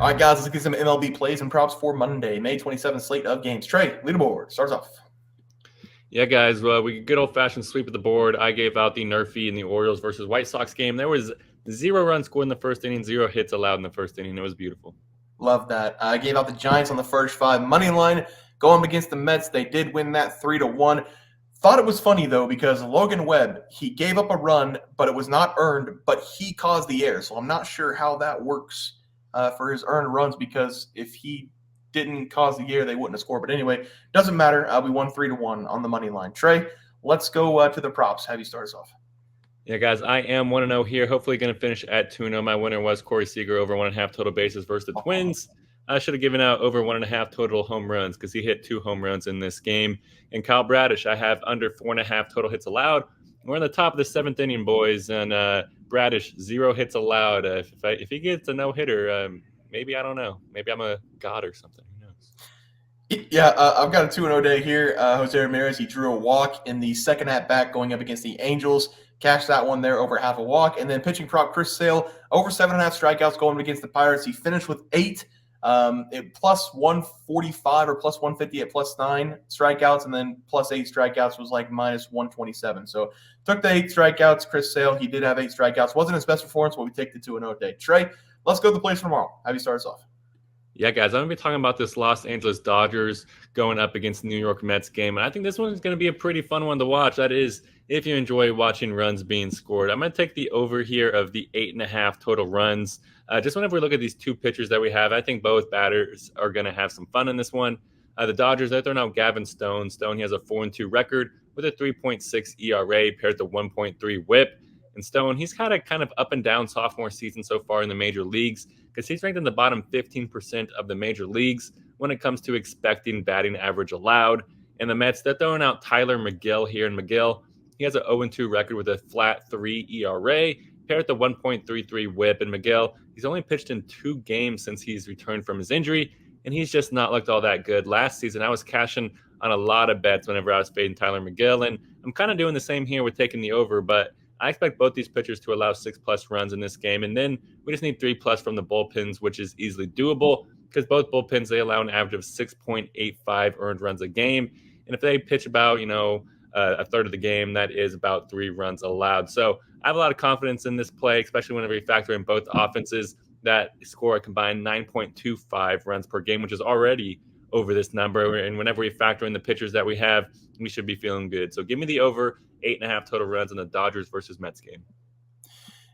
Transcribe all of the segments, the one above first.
All right, guys, let's get some MLB plays and props for Monday, May 27th slate of games. Trey, leaderboard, starts off. Yeah, guys, we good old-fashioned sweep of the board. I gave out the Nerfy in the Orioles versus White Sox game. There was 0 runs scored in the first inning, 0 hits allowed in the first inning. It was beautiful. Love that. I gave out the Giants on the first 5 money line going against the Mets. They did win that 3-1. Thought it was funny, though, because Logan Webb, he gave up a run, but it was not earned, but he caused the error. So I'm not sure how that works for his earned runs, because if he didn't cause the error, they wouldn't have scored. But anyway, doesn't matter. We won 3-1 on the money line. Trey, let's go to the props. Have you start us off? Yeah, guys, I am 1-0 here. Hopefully going to finish at 2-0. My winner was Corey Seager over 1.5 total bases versus the Twins. I should have given out over 1.5 total home runs because he hit 2 home runs in this game. And Kyle Bradish, I have under 4.5 total hits allowed. We're in the top of the 7th inning, boys, and Bradish, 0 hits allowed. If he gets a no-hitter, maybe, I don't know. Maybe I'm a god or something. Who knows? Yeah, I've got a 2-0 day here. Jose Ramirez, he drew a walk in the second at-bat going up against the Angels. Cashed that one there over half a walk. And then pitching prop Chris Sale, over 7.5 strikeouts going against the Pirates. He finished with 8. Plus 145 or plus 150 at plus 9 strikeouts, and then plus 8 strikeouts was like minus 127. So took the 8 strikeouts. Chris Sale, he did have 8 strikeouts. Wasn't his best performance, but we take the 2-0 day. Trey, let's go to the plays for tomorrow. Have you start us off? Yeah, guys, I'm going to be talking about this Los Angeles Dodgers going up against the New York Mets game. And I think this one is going to be a pretty fun one to watch. That is, if you enjoy watching runs being scored. I'm going to take the over here of the 8.5 total runs. Just whenever we look at these two pitchers that we have, I think both batters are going to have some fun in this one. The Dodgers, they're throwing out Gavin Stone. Stone, he has a 4-2 record with a 3.6 ERA paired to 1.3 WHIP. And Stone, he's had a kind of up and down sophomore season so far in the major leagues because he's ranked in the bottom 15% of the major leagues when it comes to expecting batting average allowed. And the Mets, they're throwing out Tyler McGill here. And McGill, he has an 0-2 record with a flat 3 ERA paired to 1.33 WHIP. And McGill, he's only pitched in 2 games since he's returned from his injury, and he's just not looked all that good. Last season, I was cashing on a lot of bets whenever I was fading Tyler McGill, and I'm kind of doing the same here with taking the over, but I expect both these pitchers to allow 6+ runs in this game, and then we just need 3+ from the bullpens, which is easily doable because both bullpens, they allow an average of 6.85 earned runs a game, and if they pitch about, a third of the game, that is about 3 runs allowed. So I have a lot of confidence in this play, especially whenever you factor in both offenses that score a combined 9.25 runs per game, which is already over this number. And whenever we factor in the pitchers that we have, we should be feeling good. So give me the over 8.5 total runs in the Dodgers versus Mets game.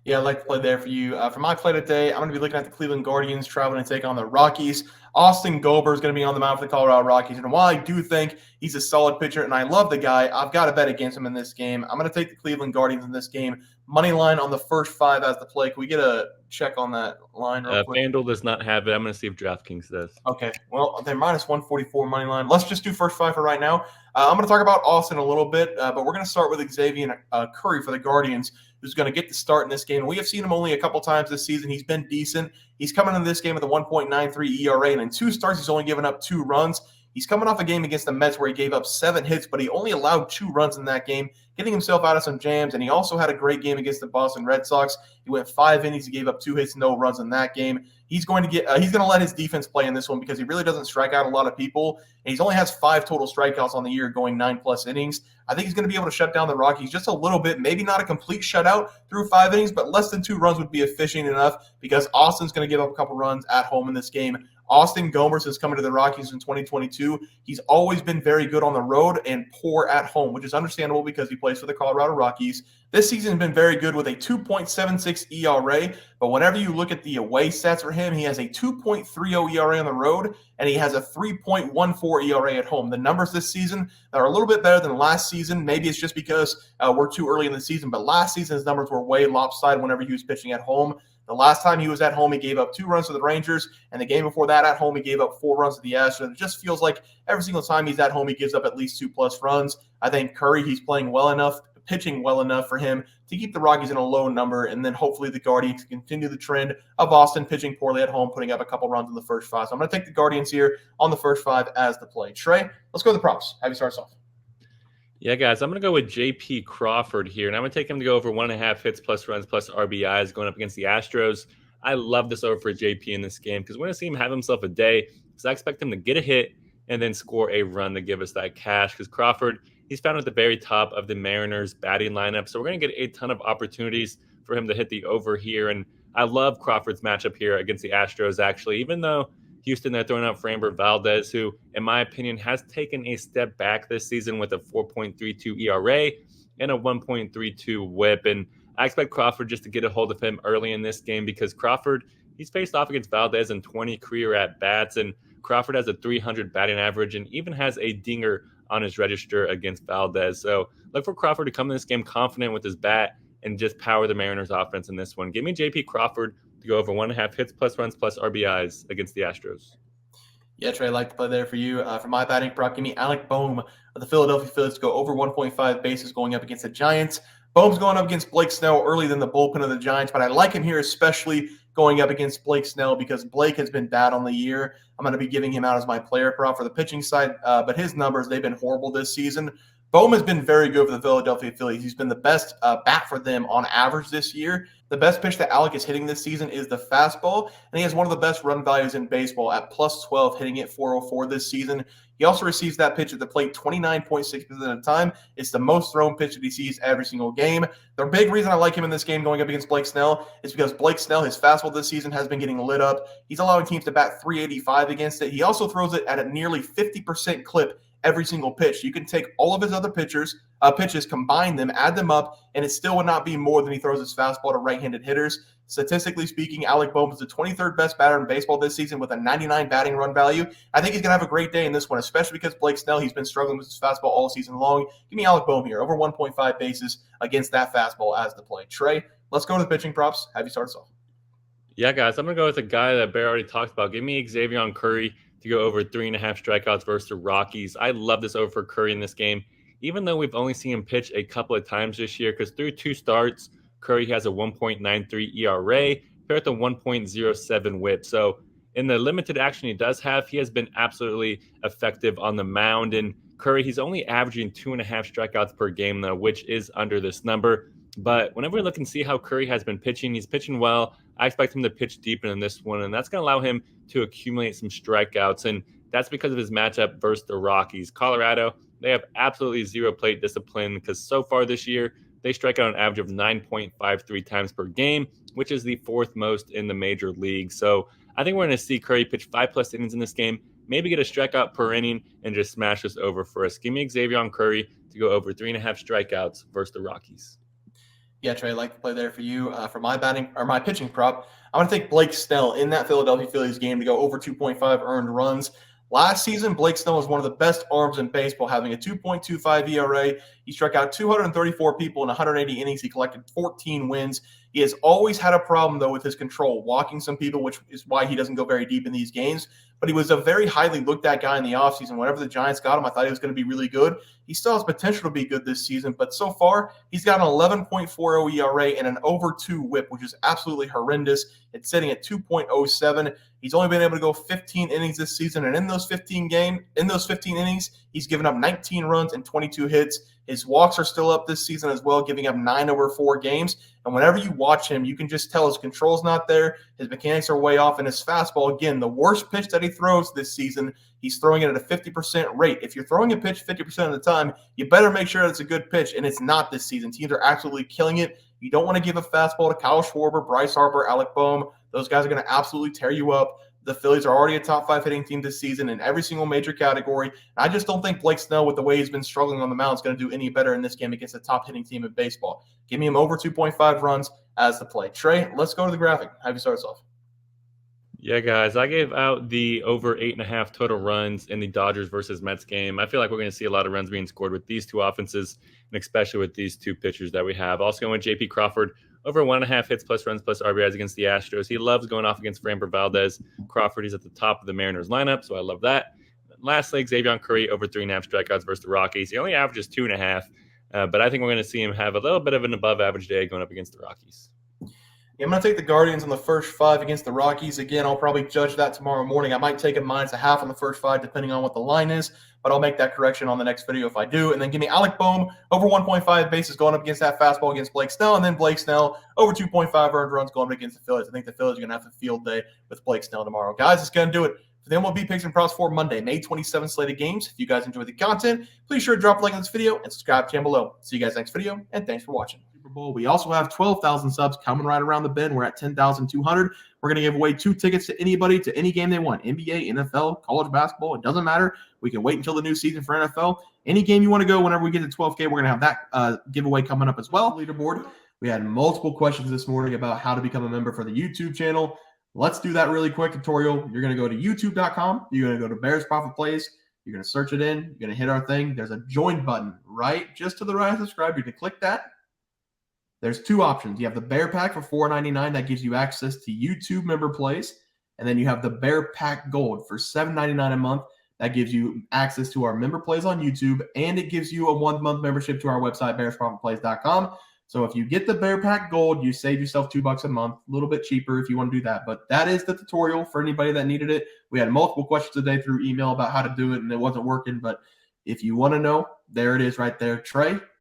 Yeah, I'd like to play there for you. For my play today, I'm going to be looking at the Cleveland Guardians traveling to take on the Rockies. Austin Gober is going to be on the mound for the Colorado Rockies. And while I do think he's a solid pitcher and I love the guy, I've got to bet against him in this game. I'm going to take the Cleveland Guardians in this game. Money line on the first 5 as the play. Can we get a check on that line real quick? FanDuel does not have it. I'm going to see if DraftKings does. Okay. Well, they're minus 144 money line. Let's just do first 5 for right now. I'm going to talk about Austin a little bit, but we're going to start with Zxavion Curry for the Guardians, who's going to get the start in this game. We have seen him only a couple times this season. He's been decent. He's coming into this game with a 1.93 ERA, and in 2 starts, he's only given up 2 runs. He's coming off a game against the Mets where he gave up 7 hits, but he only allowed 2 runs in that game, getting himself out of some jams, and he also had a great game against the Boston Red Sox. He went 5 innings. He gave up 2 hits, no runs in that game. He's going to let his defense play in this one because he really doesn't strike out a lot of people, and he only has 5 total strikeouts on the year going 9+ innings. I think he's going to be able to shut down the Rockies just a little bit, maybe not a complete shutout through 5 innings, but less than 2 runs would be efficient enough because Austin's going to give up a couple runs at home in this game. Austin Gomers has come into the Rockies in 2022. He's always been very good on the road and poor at home, which is understandable because he plays for the Colorado Rockies. This season has been very good with a 2.76 ERA, but whenever you look at the away stats for him, he has a 2.30 ERA on the road, and he has a 3.14 ERA at home. The numbers this season are a little bit better than last season. Maybe it's just because we're too early in the season, but last season's numbers were way lopsided whenever he was pitching at home. The last time he was at home, he gave up 2 runs to the Rangers, and the game before that at home, he gave up 4 runs to the Astros. It just feels like every single time he's at home, he gives up at least 2+ runs. I think Curry, he's playing well enough, pitching well enough for him to keep the Rockies in a low number, and then hopefully the Guardians continue the trend of Austin pitching poorly at home, putting up a couple runs in the first 5. So I'm going to take the Guardians here on the first 5 as the play. Trey, let's go to the props. Have you start us off? Yeah, guys, I'm going to go with J.P. Crawford here, and I'm going to take him to go over 1.5 hits plus runs plus RBIs going up against the Astros. I love this over for JP in this game because we're going to see him have himself a day because I expect him to get a hit and then score a run to give us that cash because Crawford, he's found at the very top of the Mariners batting lineup. So we're going to get a ton of opportunities for him to hit the over here. And I love Crawford's matchup here against the Astros, actually, even though Houston, they're throwing out Framber Valdez, who, in my opinion, has taken a step back this season with a 4.32 ERA and a 1.32 whip. And I expect Crawford just to get a hold of him early in this game because Crawford, he's faced off against Valdez in 20 career at-bats, and Crawford has a 300 batting average and even has a dinger on his register against Valdez. So look for Crawford to come in this game confident with his bat and just power the Mariners offense in this one. Give me JP Crawford to go over 1.5 hits plus runs plus RBIs against the Astros. Yeah, Trey, I like to play there for you. For my batting prop, give me Alec Bohm of the Philadelphia Phillies to go over 1.5 bases going up against the Giants. Bohm's going up against Blake Snell early than the bullpen of the Giants, but I like him here especially going up against Blake Snell because Blake has been bad on the year. I'm going to be giving him out as my player prop for the pitching side, but his numbers, they've been horrible this season. Bohm has been very good for the Philadelphia Phillies. He's been the best bat for them on average this year. The best pitch that Alec is hitting this season is the fastball, and he has one of the best run values in baseball at plus 12, hitting it 404 this season. He also receives that pitch at the plate 29.6% of the time. It's the most thrown pitch that he sees every single game. The big reason I like him in this game going up against Blake Snell is because Blake Snell, his fastball this season has been getting lit up. He's allowing teams to bat 385 against it. He also throws it at a nearly 50% clip every single pitch. You can take all of his other pitches, combine them, add them up, and it still would not be more than he throws his fastball to right-handed hitters. Statistically speaking, Alec Bohm is the 23rd best batter in baseball this season with a 99 batting run value. I think he's going to have a great day in this one, especially because Blake Snell, he's been struggling with his fastball all season long. Give me Alec Bohm here, over 1.5 bases against that fastball as the play. Trey, let's go to the pitching props. Have you start us off? Yeah, guys, I'm going to go with a guy that Bear already talked about. Give me Zxavion Curry to go over 3.5 strikeouts versus the Rockies. I love this over for Curry in this game, even though we've only seen him pitch a couple of times this year, because through 2 starts, Curry has a 1.93 ERA paired with a 1.07 whip. So in the limited action he does have, he has been absolutely effective on the mound. And Curry, he's only averaging 2.5 strikeouts per game, though, which is under this number. But whenever we look and see how Curry has been pitching, he's pitching well. I expect him to pitch deep in this one, and that's going to allow him to accumulate some strikeouts. And that's because of his matchup versus the Rockies. Colorado, they have absolutely zero plate discipline because so far this year, they strike out an average of 9.53 times per game, which is the 4th most in the major league. So I think we're going to see Curry pitch 5+ innings in this game, maybe get a strikeout per inning, and just smash this over for us. Give me Zxavion Curry to go over 3.5 strikeouts versus the Rockies. Yeah, Trey, I'd like to play there for you. For my my pitching prop, I'm going to take Blake Snell in that Philadelphia Phillies game to go over 2.5 earned runs. Last season, Blake Snell was one of the best arms in baseball, having a 2.25 ERA. He struck out 234 people in 180 innings. He collected 14 wins. He has always had a problem, though, with his control, walking some people, which is why he doesn't go very deep in these games. But he was a very highly looked-at guy in the offseason. Whenever the Giants got him, I thought he was going to be really good. He still has potential to be good this season, but so far, he's got an 11.40 ERA and an over 2 whip, which is absolutely horrendous. It's sitting at 2.07. He's only been able to go 15 innings this season, and in those 15 innings, he's given up 19 runs and 22 hits. His walks are still up this season as well, giving up 9 over 4 games. And whenever you watch him, you can just tell his control's not there. His mechanics are way off. And his fastball, again, the worst pitch that he throws this season, he's throwing it at a 50% rate. If you're throwing a pitch 50% of the time, you better make sure it's a good pitch. And it's not this season. Teams are absolutely killing it. You don't want to give a fastball to Kyle Schwarber, Bryce Harper, Alec Bohm. Those guys are going to absolutely tear you up. The Phillies are already a top 5 hitting team this season in every single major category. I just don't think Blake Snell, with the way he's been struggling on the mound, is going to do any better in this game against a top hitting team in baseball. Give me him over 2.5 runs as the play. Trey, let's go to the graphic. Have you start us off? Yeah, guys, I gave out the over 8.5 total runs in the Dodgers versus Mets game. I feel like we're going to see a lot of runs being scored with these 2 offenses, and especially with these 2 pitchers that we have. Also going with JP Crawford, over 1.5 hits plus runs plus RBIs against the Astros. He loves going off against Framber Valdez. Crawford, he's at the top of the Mariners lineup, so I love that. And lastly, Zxavion Curry, over 3.5 strikeouts versus the Rockies. He only averages 2.5, but I think we're going to see him have a little bit of an above-average day going up against the Rockies. Yeah, I'm going to take the Guardians on the first 5 against the Rockies. Again, I'll probably judge that tomorrow morning. I might take a -0.5 on the first 5, depending on what the line is. but I'll make that correction on the next video if I do. And then give me Alec Bohm over 1.5 bases going up against that fastball against Blake Snell, and then Blake Snell over 2.5 earned runs going up against the Phillies. I think the Phillies are going to have a field day with Blake Snell tomorrow. Guys, it's going to do it for the MLB Picks and Props for Monday, May 27th slated games. If you guys enjoy the content, please sure to drop a like on this video and subscribe down below. See you guys next video, and thanks for watching. Super Bowl. We also have 12,000 subs coming right around the bend. We're at 10,200. We're going to give away 2 tickets to anybody to any game they want. NBA, NFL, college basketball. It doesn't matter. We can wait until the new season for NFL. Any game you want to go, whenever we get to 12K, we're going to have that giveaway coming up as well. Leaderboard. We had multiple questions this morning about how to become a member for the YouTube channel. Let's do that really quick tutorial. You're going to go to youtube.com. You're going to go to Bears Profit Plays. You're going to search it in. You're going to hit our thing. There's a join button right just to the right of subscribe. You're going to click that. There's 2 options. You have the Bear Pack for $4.99. That gives you access to YouTube member plays. And then you have the Bear Pack Gold for $7.99 a month. That gives you access to our member plays on YouTube, and it gives you a 1-month membership to our website, bearsprofitplays.com. So if you get the Bear Pack Gold, you save yourself $2 a month, a little bit cheaper if you want to do that. But that is the tutorial for anybody that needed it. We had multiple questions today through email about how to do it, and it wasn't working. But if you want to know, there it is right there. Trey,